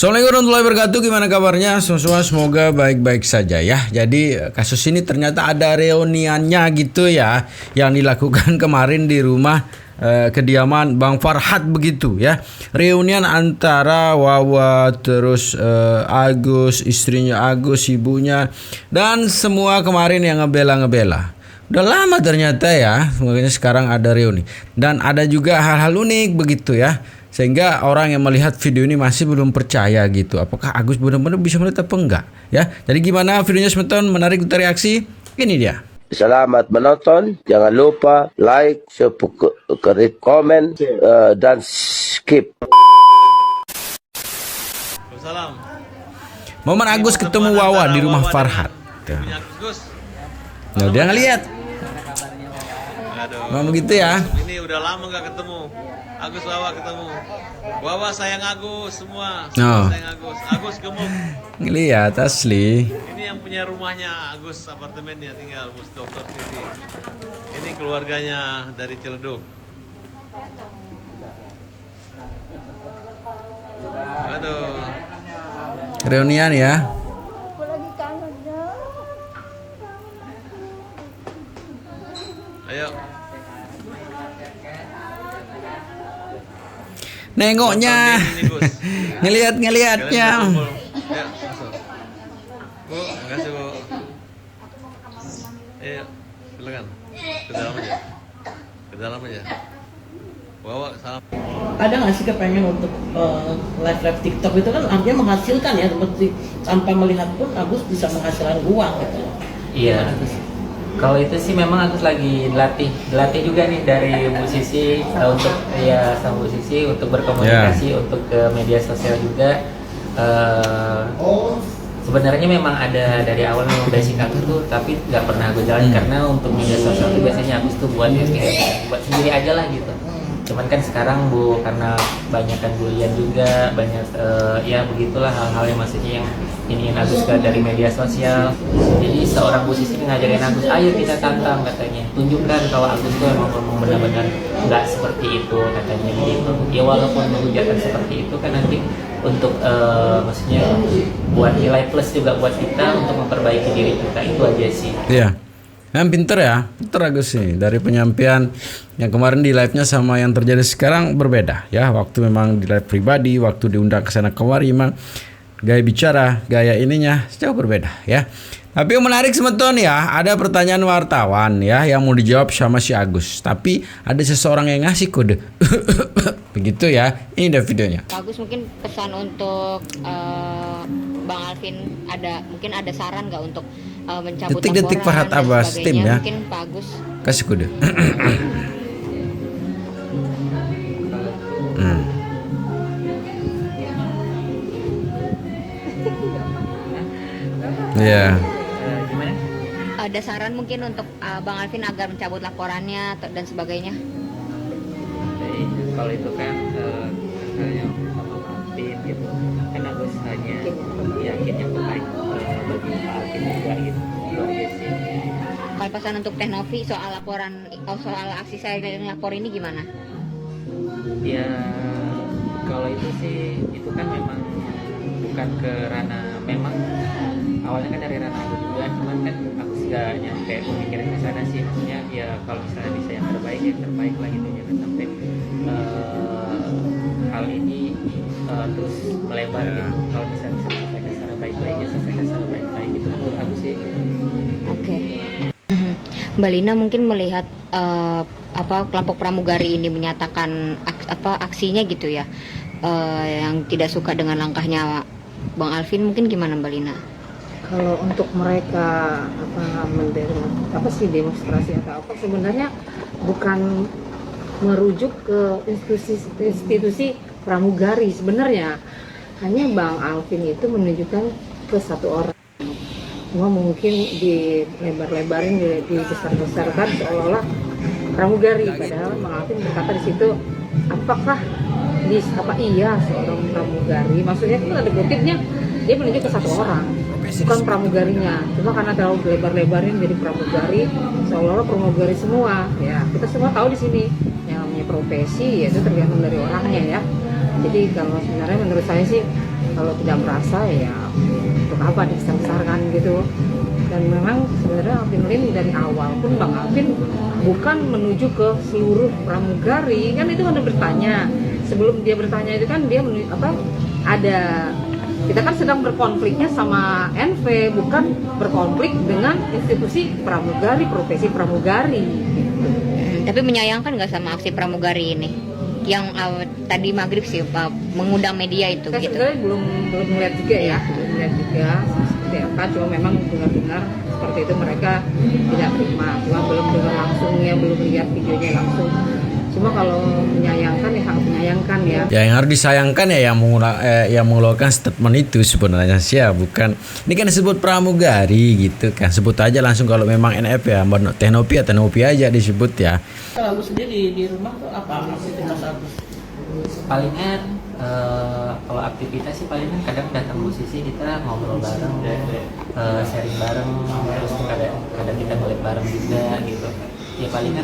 Assalamualaikum warahmatullahi wabarakatuh. Gimana kabarnya? Semua semoga baik-baik saja ya. Jadi kasus ini ternyata ada reuniannya gitu ya, yang dilakukan kemarin di rumah kediaman Bang Farhat begitu ya. Reunian antara Wawa terus Agus, istrinya Agus, ibunya, dan semua kemarin yang ngebela-ngebela. Udah lama ternyata ya, makanya sekarang ada reuni. Dan ada juga hal-hal unik begitu ya. Sehingga orang yang melihat video ini masih belum percaya gitu. Apakah Agus benar-benar bisa melihat apa enggak ya. Jadi gimana videonya semeton, menarik untuk reaksi? Ini dia. Selamat menonton. Jangan lupa like, subscribe, komen, dan skip. Salam. Momen Agus ketemu Wawa di rumah Farhat. Nah, dia ngeliat. Aduh. Memang begitu ya. Ini udah lama nggak ketemu. Agus Wawa ketemu. Wawa sayang Agus semua. Oh. Sayang Agus. Agus gemuk. Ngeliat asli. Ini yang punya rumahnya Agus, apartemennya tinggal Dr. Siti. Ini keluarganya dari Ciledug. Aduh. Reunian ya. Ayo. Nengoknya. Ngeliat-ngeliatnya. Ayo, masuk. Bu, makasih Bu. Ayo, silakan. Ke dalam aja. Ke dalam aja. Bawa salam. Ada nggak sih kepengen untuk live TikTok itu kan artinya menghasilkan ya, seperti sampai melihat pun Agus bisa menghasilkan uang gitu. Iya. Kalau itu sih memang Agus lagi dilatih juga nih dari musisi untuk ya sama musisi untuk berkomunikasi, untuk ke media sosial juga. Sebenarnya memang ada dari awal memang basic Agus tuh, tapi nggak pernah Agus jalan karena untuk media sosial tuh biasanya Agus tuh buat buat sendiri aja lah gitu. Cuman kan sekarang karena banyak kan bulian juga, banyak ya begitulah hal-hal yang maksudnya yang ini Agus dari media sosial. Jadi seorang musisi ngajarin Agus, ayo kita tantang katanya, tunjukkan kalau Agus tuh emang benar-benar nggak seperti itu katanya gitu. Ya walaupun menghujatkan seperti itu kan nanti untuk maksudnya buat nilai plus juga buat kita untuk memperbaiki diri kita, itu aja sih. Iya. Yang pinter ya, pinter Agus nih. Dari penyampaian yang kemarin di live-nya sama yang terjadi sekarang berbeda ya. Waktu memang di live pribadi, waktu diundang ke sana kemari memang gaya bicara, gaya ininya jauh berbeda ya. Tapi yang menarik semeton ya, ada pertanyaan wartawan ya yang mau dijawab sama si Agus. Tapi ada seseorang yang ngasih kode. Begitu ya. Ini dia videonya. Agus, mungkin pesan untuk Bang Alvin, mungkin ada saran nggak untuk mencabut Detik-detik laporan Farhat dan Abbas, sebagainya? tim ya. Mungkin Pak Agus Kasih kode. Iya. Gimana? ada saran mungkin untuk Bang Alvin agar mencabut laporannya dan sebagainya. Jadi, kalau itu kan misalnya sama Pak Alvin gitu kan Agus hanya yakin yang terbaik bagi Pak Alvin juga gitu, itu aja sih. Kalau pesan untuk Teh Novi soal laporan, soal aksi saya yang lapor ini gimana? Ya kalau itu sih itu kan memang bukan ke ranah, memang awalnya kan dari ranah aku juga, cuman kan aku nggak nyampe pemikiran ke sana sih, maksudnya ya kalau misalnya bisa yang terbaik lah gitu, jangan sampai hal ini terus melebar gitu. Kalau misalnya bisa selesaikan secara baik-baik ya selesaikan secara baik-baik gitu menurut aku sih. Oke. Mbak Lina mungkin melihat kelompok pramugari ini menyatakan aksinya gitu ya, yang tidak suka dengan langkahnya Bang Alvin, mungkin gimana Mbak Lina? Kalau untuk mereka demonstrasi atau apa, sebenarnya bukan merujuk ke institusi pramugari sebenarnya, hanya Bang Alvin itu menunjukkan ke satu orang. Cuma mungkin dilebar-lebarin, dibesar-besarkan seolah-olah pramugari, padahal Bang Alvin berkata di situ apakah iya seorang pramugari, maksudnya itu ada kutipnya, dia menunjuk ke satu orang bukan pramugarinya, cuma karena terlalu lebar-lebarin jadi pramugari seolah-olah pramugari semua ya. Kita semua tahu di sini yang namanya profesi ya itu tergantung dari orangnya ya. Jadi kalau sebenarnya menurut saya sih kalau tidak merasa ya untuk apa dibesar-besarkan gitu. Dan memang sebenarnya Alvin Lim dari awal pun Bang Alvin bukan menuju ke seluruh pramugari, kan itu kan udah bertanya. Sebelum dia bertanya itu kan dia ada, kita kan sedang berkonfliknya sama NV, bukan berkonflik dengan institusi pramugari, profesi pramugari gitu. Tapi menyayangkan nggak sama aksi pramugari ini? Yang tadi maghrib sih mengundang media itu Saya gitu. sebenarnya belum melihat juga ya, belum melihat juga seperti apa. Cuma memang dengar-dengar seperti itu mereka tidak terima. Cuma belum dengar langsung ya, belum lihat videonya langsung. Cuma kalau menyayangkan ya sangat menyayangkan ya. Ya yang harus disayangkan ya yang mengeluarkan statement itu sebenarnya sih ya, bukan ini kan disebut pramugari gitu kan, sebut aja langsung kalau memang NF ya, teknopi aja disebut ya. Kalau Agus sendiri di rumah tuh apa aktivitas Agus? Palingan kalau aktivitas sih palingan kadang datang musisi kita ngobrol bareng, sharing bareng, terus kadang kita balik bareng juga gitu. Ya palingan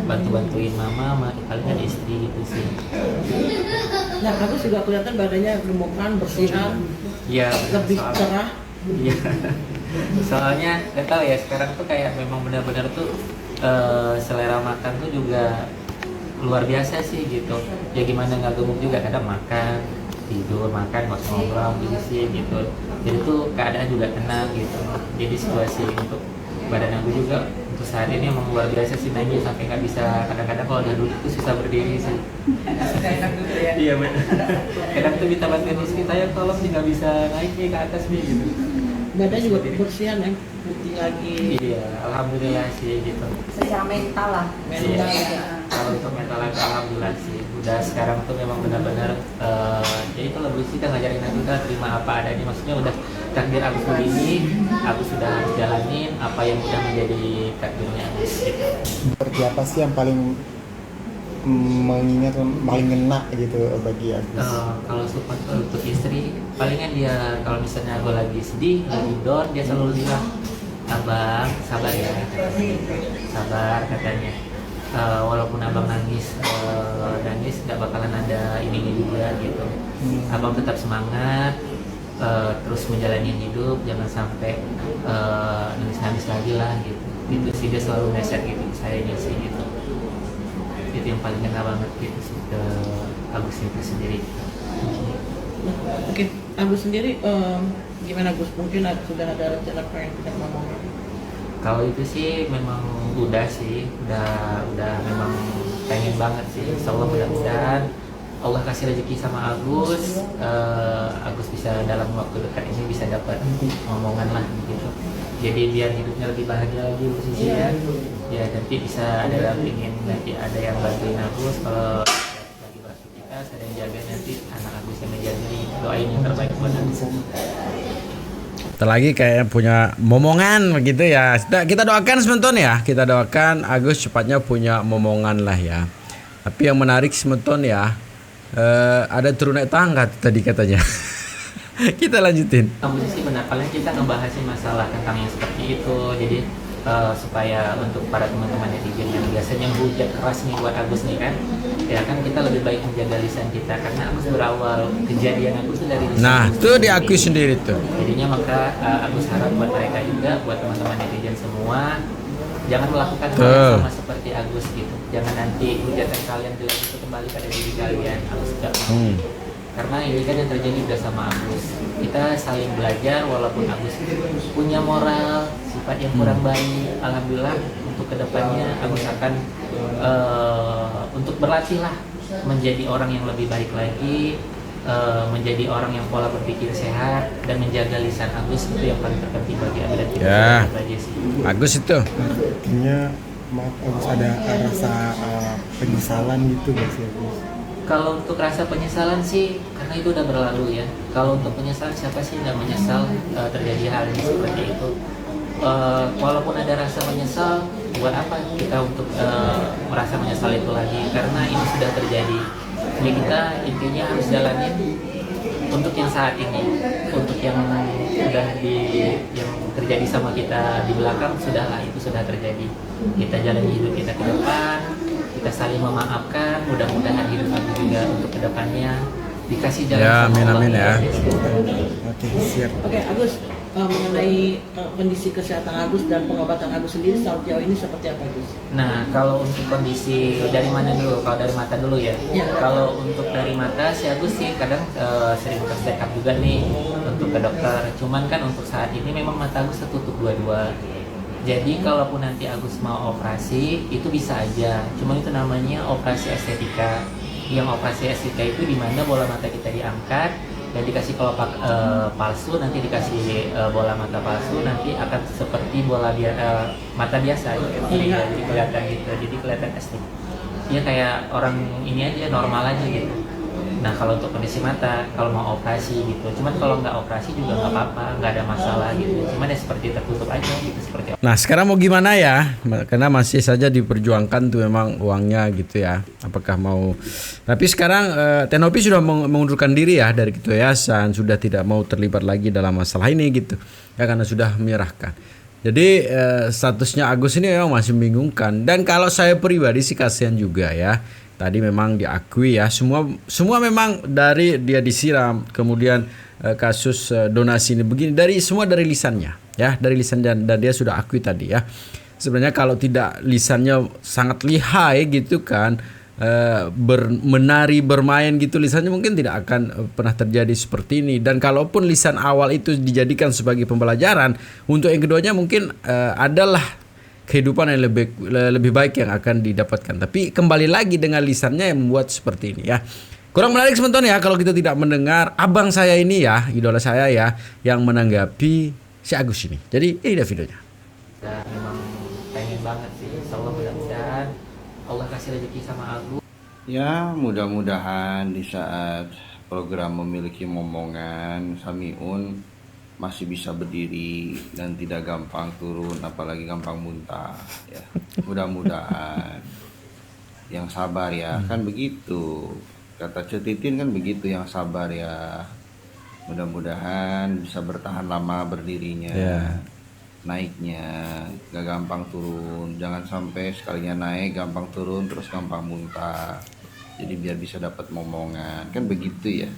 bantu-bantuin mama, palingan istri gitu sih. Nah, Agus juga kelihatan badannya gemukan, bersihan, Iya, lebih cerah. Iya. Soalnya nggak tahu ya, sekarang tuh kayak memang benar-benar tuh selera makan tuh juga luar biasa sih gitu. Ya gimana nggak gemuk juga, kadang makan, tidur, makan, nggak ngobrol gitu sih gitu. Jadi tuh keadaan juga tenang gitu. Jadi situasi untuk badan aku juga untuk saat ini emang luar biasa sih, naiknya sampai nggak bisa, kadang-kadang kalau udah duduk tuh susah berdiri sih. Iya benar. Kadang tuh minta bantuin istri saya, tolong sih nggak bisa naik nih ke atas nih gitu. Badan juga bersihan ya, putih lagi. Iya, alhamdulillah sih gitu. Secara mental lah. Mental Iya. juga. Kalau untuk mental aku alhamdulillah sih. Udah sekarang tuh memang benar-benar ya itu lebih sih udah ngajarin aku udah terima apa adanya. Maksudnya udah takdir aku begini, aku sudah harus jalanin apa yang udah menjadi takdirnya Agus gitu. Seperti apa sih yang paling mengingat, paling ngena gitu bagi Agus? Kalau support untuk istri, palingan dia kalau misalnya aku lagi sedih, lagi down, dia selalu bilang, abang sabar ya, sabar katanya. Walaupun abang nangis nggak bakalan ada ini juga gitu. Abang tetap semangat, terus menjalani hidup, jangan sampai nangis lagi lah gitu. Itu sih dia selalu nasihat gitu, saya ini sih gitu. Itu yang paling kena banget gitu sih ke Agus itu sendiri. Oke, Agus sendiri gimana Gus? Mungkin sudah ada rencana pengen kita ngomong? Kalau itu sih memang udah memang pengen banget sih. Insyaallah mudah-mudahan Allah kasih rezeki sama Agus, Agus bisa dalam waktu dekat ini bisa dapat omongan lah gitu. Jadi biar hidupnya lebih bahagia lagi musisinya. Ya nanti bisa ada pingin nanti ada yang bantuin Agus kalau lagi beraktivitas, ada yang jaga nanti anak Agus yang menjaga. Doain yang terbaik buat Agus. Terlagi kayak punya momongan begitu ya. Kita doakan sementon ya. Kita doakan Agus cepatnya punya momongan lah ya. Tapi yang menarik sementon ya, ada turun naik tangga tadi katanya. Kita lanjutin. Kamu sih benar, paling kita ngebahas masalah tentang yang seperti itu. Jadi supaya untuk para teman-teman netizen yang biasanya hujat keras nih buat Agus nih kan, ya kan kita lebih baik menjaga lisan kita karena Agus berawal kejadian Agus itu dari lisan. Nah, Agus tuh diakui sendiri tuh. Jadinya maka Agus harap buat mereka juga, buat teman-teman netizen semua, jangan melakukan hal yang sama seperti Agus gitu. Jangan nanti hujatan kalian jelek itu kembali pada diri kalian. Agus tidak mau. Karena ini kan yang terjadi udah sama Agus. Kita saling belajar walaupun Agus punya moral, sifat yang kurang baik. Alhamdulillah untuk kedepannya Agus akan untuk berlatih lah menjadi orang yang lebih baik lagi, menjadi orang yang pola berpikir sehat dan menjaga lisan Agus itu yang paling terpenting bagi Agus dan kita. Ya. Aja sih. Agus itu. Artinya maaf Agus ada rasa penyesalan gitu gak sih Agus? Kalau untuk rasa penyesalan sih, karena itu udah berlalu ya. Kalau untuk penyesalan, siapa sih nggak menyesal terjadi hal ini seperti itu? Walaupun ada rasa menyesal, buat apa kita untuk merasa menyesal itu lagi? Karena ini sudah terjadi. Jadi kita intinya harus jalanin untuk yang saat ini, untuk yang udah yang terjadi sama kita di belakang sudahlah, itu sudah terjadi. Kita jalani hidup kita ke depan. Kita saling memaafkan, mudah-mudahan hidup aku juga untuk kedepannya dikasih jalan Ya, sama amin, Allah. amin ya. Oke, siap. Oke, Agus, mengenai kondisi kesehatan Agus dan pengobatan Agus sendiri sejauh ini seperti apa, Agus? Nah, kalau untuk kondisi dari mana dulu? Kalau dari mata dulu ya. Ya. Kalau untuk dari mata si Agus sih kadang sering check up juga nih untuk ke dokter. Cuman kan untuk saat ini memang mata Agus tertutup dua-dua. Jadi kalaupun nanti Agus mau operasi itu bisa aja. Cuman itu namanya operasi estetika. Yang operasi estetika itu di mana bola mata kita diangkat dan dikasih kelopak palsu, nanti dikasih bola mata palsu, nanti akan seperti mata biasa gitu. Jadi kelihatan gitu, jadi kelihatan estetik. Ya kayak orang ini aja, normal aja gitu. Nah kalau untuk kondisi mata, kalau mau operasi gitu, cuman kalau nggak operasi juga nggak apa-apa, nggak ada masalah gitu. Cuman ya seperti tertutup aja gitu, seperti Nah sekarang mau gimana ya? Karena masih saja diperjuangkan tuh memang uangnya gitu ya. Apakah mau? Tapi sekarang Tenopi sudah mengundurkan diri ya dari Ketua Yayasan, sudah tidak mau terlibat lagi dalam masalah ini gitu. Ya karena sudah menyerahkan. Jadi statusnya Agus ini memang masih membingungkan. Dan kalau saya pribadi sih kasihan juga ya. Tadi memang diakui ya, semua memang dari dia disiram, kemudian kasus donasi ini begini semua dari lisannya ya, dari lisan dan dia sudah akui tadi ya. Sebenarnya kalau tidak lisannya sangat lihai gitu kan, menari bermain gitu lisannya mungkin tidak akan pernah terjadi seperti ini. Dan kalaupun lisan awal itu dijadikan sebagai pembelajaran, untuk yang keduanya mungkin adalah kehidupan yang lebih baik yang akan didapatkan. Tapi kembali lagi dengan lisannya yang membuat seperti ini ya. Kurang menarik sebenarnya ya kalau kita tidak mendengar abang saya ini ya, idola saya ya, yang menanggapi si Agus ini. Jadi ini dia videonya. dan memang pengen banget sih. Insya Allah mudah-mudahan Allah kasih rezeki sama Agus. Ya, mudah-mudahan di saat program memiliki momongan, Samiun masih bisa berdiri dan tidak gampang turun, apalagi gampang muntah. Ya, mudah-mudahan yang sabar ya, kan begitu. Kata Cetitin kan begitu, yang sabar ya. Mudah-mudahan bisa bertahan lama berdirinya. Ya. Naiknya gak gampang turun, jangan sampai sekalinya naik gampang turun terus gampang muntah. Jadi biar bisa dapat momongan, kan begitu ya.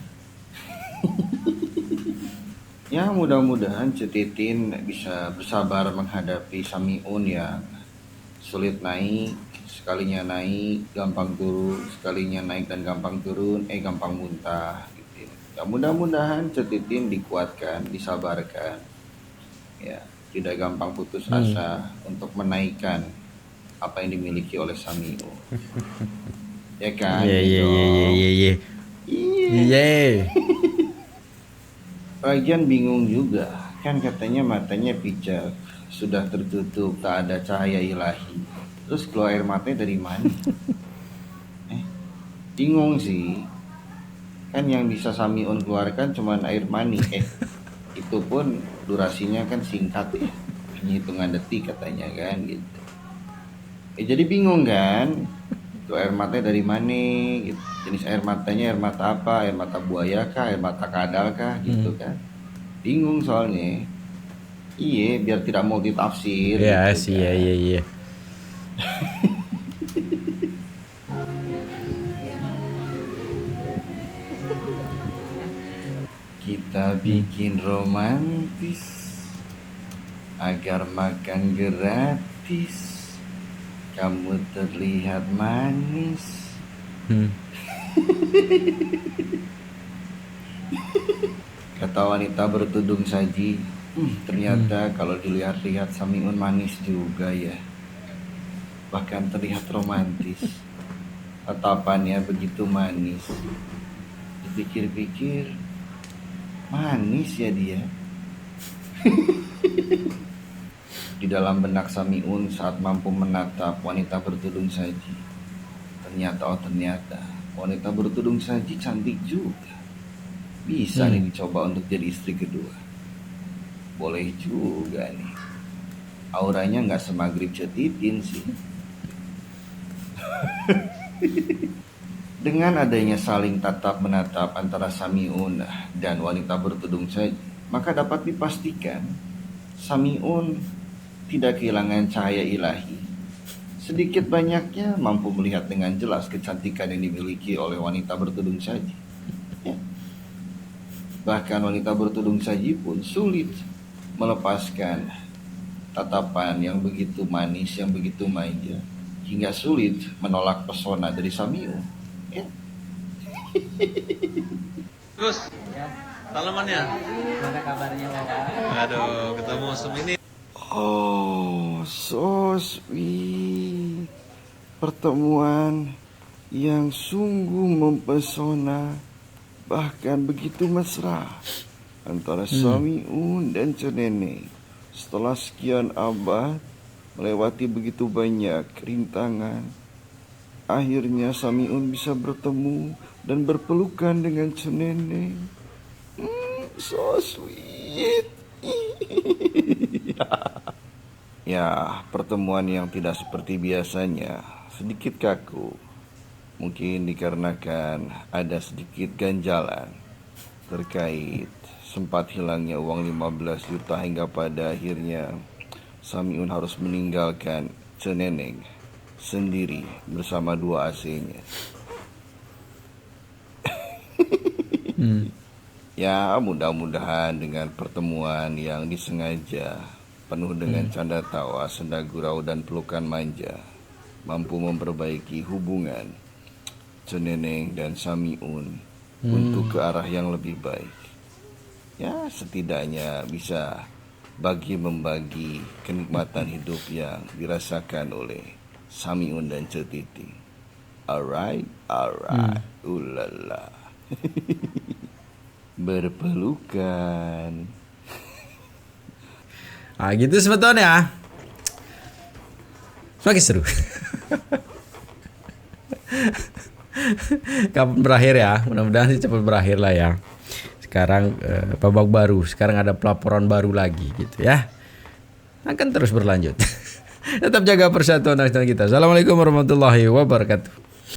Ya mudah-mudahan Cetitin bisa bersabar menghadapi Samiun yang sulit naik, sekalinya naik gampang turun, sekalinya naik dan gampang turun, gampang muntah gitu. Ya mudah-mudahan Cetitin dikuatkan, disabarkan. Ya, tidak gampang putus asa untuk menaikkan apa yang dimiliki oleh Samiun. Ya kan? Iya. Lagian bingung juga, kan katanya matanya picak, sudah tertutup, tak ada cahaya ilahi. Terus keluar air matanya dari mana? Bingung sih. Kan yang bisa Samiun keluarkan cuman air mani. Itu pun durasinya kan singkat ya. Hanya hitungan detik katanya kan gitu. Jadi bingung kan? Itu air matanya dari mana gitu. Jenis air matanya air mata apa? Air mata buaya kah? Air mata kadal kah? Gitu kan. Bingung soalnya. Iya, biar tidak multitafsir. Iya gitu sih, kan. iya. Kita bikin romantis agar makan gratis. Kamu terlihat manis. Kata wanita bertudung saji, ternyata kalau dilihat-lihat Samiun manis juga ya. Bahkan terlihat romantis. Tatapannya begitu manis. Dipikir-pikir, manis ya dia. Di dalam benak Samiun saat mampu menatap wanita bertudung saji. Ternyata wanita bertudung saji cantik juga. Bisa nih dicoba untuk jadi istri kedua. Boleh juga nih. Auranya nggak semagrib Cetitin sih. Dengan adanya saling tatap menatap antara Samiun dan wanita bertudung saji, maka dapat dipastikan Samiun tidak kehilangan cahaya ilahi. Sedikit banyaknya mampu melihat dengan jelas kecantikan yang dimiliki oleh wanita bertudung saji. Ya. Bahkan wanita bertudung saji pun sulit melepaskan tatapan yang begitu manis, yang begitu manja, hingga sulit menolak pesona dari Samiun. Ya. Gus, salamannya. Mana kabarnya Kakak? Aduh, ketemu ini. Oh, so sweet. Pertemuan yang sungguh mempesona, bahkan begitu mesra antara Samiun dan Ceneneng. Setelah sekian abad melewati begitu banyak rintangan, akhirnya Samiun bisa bertemu dan berpelukan dengan Ceneneng. So sweet. Ya, pertemuan yang tidak seperti biasanya, sedikit kaku. Mungkin dikarenakan ada sedikit ganjalan terkait sempat hilangnya uang 15 juta hingga pada akhirnya Samiun harus meninggalkan Ceneneng sendiri bersama 2 AC-nya. Ya, mudah-mudahan dengan pertemuan yang disengaja, penuh dengan canda tawa, senda gurau dan pelukan manja, mampu memperbaiki hubungan Ceneneng dan Samiun untuk ke arah yang lebih baik. Ya, setidaknya bisa membagi kenikmatan hidup yang dirasakan oleh Samiun dan Cetiti. Alright. Ulala. Berpelukan. Nah gitu sebetulnya. Semakin seru. Kapan berakhir ya? Mudah-mudahan sih cepat berakhir lah ya. Sekarang babak baru. Sekarang ada pelaporan baru lagi gitu ya. Akan terus berlanjut. Tetap jaga persatuan nasional kita. Assalamualaikum warahmatullahi wabarakatuh.